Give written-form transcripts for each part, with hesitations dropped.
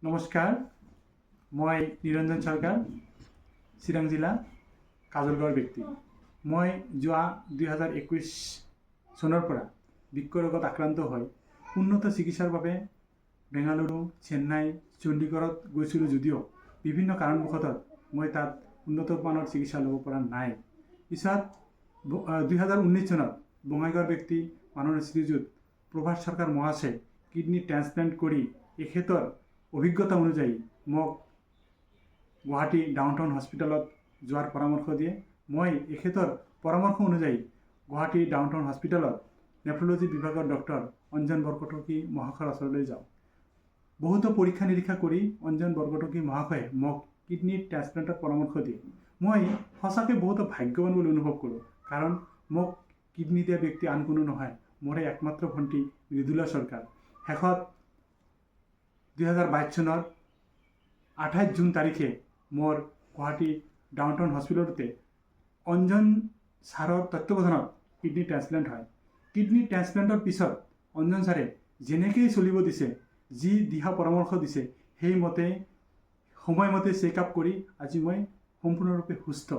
নমস্কাৰ, মই নিৰঞ্জন চৰকাৰ, চিৰাং জিলা কাজলগাঁৱৰ ব্যক্তি। মই যোৱা 2021 চনৰ পৰা বৃক্ক ৰোগত আক্ৰান্ত হৈ উন্নত চিকিৎসাৰ বাবে বেংগালুৰু, চেন্নাই, চণ্ডীগড়ত গৈছিলোঁ যদিও বিভিন্ন কাৰণবশতঃ মই তাত উন্নত মানৰ চিকিৎসা ল'ব পৰা নাই। পিছত 2019 চনত বঙাইগাঁৱৰ ব্যক্তি মাননীয় শ্ৰীযুত প্ৰভাত সৰকাৰ মহাশয়ে কিডনি ট্ৰান্সপ্লান্ট কৰি এখেতৰ অভিজ্ঞতা অনুযায়ী মোক গুৱাহাটী ডাউনটাউন হস্পিটেলত যোৱাৰ পৰামৰ্শ দিয়ে। মই এখেতৰ পৰামৰ্শ অনুযায়ী গুৱাহাটী ডাউনটাউন হস্পিটেলত নেফ্ৰলজি বিভাগৰ ডক্টৰ অঞ্জন বৰকটকী মহাশয়ৰ ওচৰলৈ যাওঁ। বহুতো পৰীক্ষা নিৰীক্ষা কৰি অঞ্জন বৰকটকী মহাশয়ে মোক কিডনি ট্ৰান্সপ্লান্টৰ পৰামৰ্শ দিয়ে। মই সঁচাকৈ বহুত ভাগ্যৱান বুলি অনুভৱ কৰোঁ, কাৰণ মোক কিডনি দিয়া ব্যক্তি আন কোনো নহয়, মোৰে একমাত্ৰ ভণ্টি মৃদুলা চৰকাৰ। শেষত 2022 চনৰ 28 জুন তাৰিখে মোৰ গুৱাহাটী ডাউনটাউন হস্পিটেলতে অঞ্জন ছাৰৰ তত্ত্বাৱধানত কিডনি ট্ৰান্সপ্লান্ট হয়। কিডনি ট্ৰান্সপ্লান্টৰ পিছত অঞ্জন ছাৰে যেনেকৈ চলিব দিছে, যি দিহা পৰামৰ্শ দিছে, সেইমতে সময়মতে চেকআপ কৰি আজি মই সম্পূৰ্ণৰূপে সুস্থ।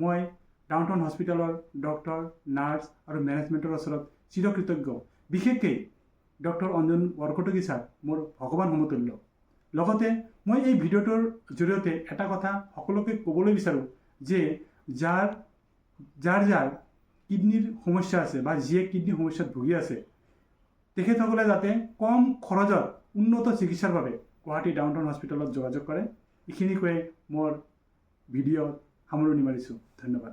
মই ডাউনটাউন হস্পিটেলৰ ডক্টৰ, নাৰ্ছ আৰু মেনেজমেণ্টৰ ওচৰত চিৰকৃতজ্ঞ। বিশেষকৈ ডক্টৰ অঞ্জন বৰকটকী ছাৰ মোৰ ভগৱান সমতুল্য। লগতে মই এই ভিডিঅ'টোৰ জৰিয়তে এটা কথা সকলোকে ক'বলৈ বিচাৰোঁ যে যাৰ কিডনিৰ সমস্যা আছে বা যিয়ে কিডনি সমস্যাত ভুগি আছে, তেখেতসকলে যাতে কম খৰচত উন্নত চিকিৎসাৰ বাবে গুৱাহাটী ডাউনটাউন হস্পিটেলত যোগাযোগ কৰে। এইখিনি কৈয়ে মোৰ ভিডিঅ'ত সামৰণি মাৰিছোঁ। ধন্যবাদ।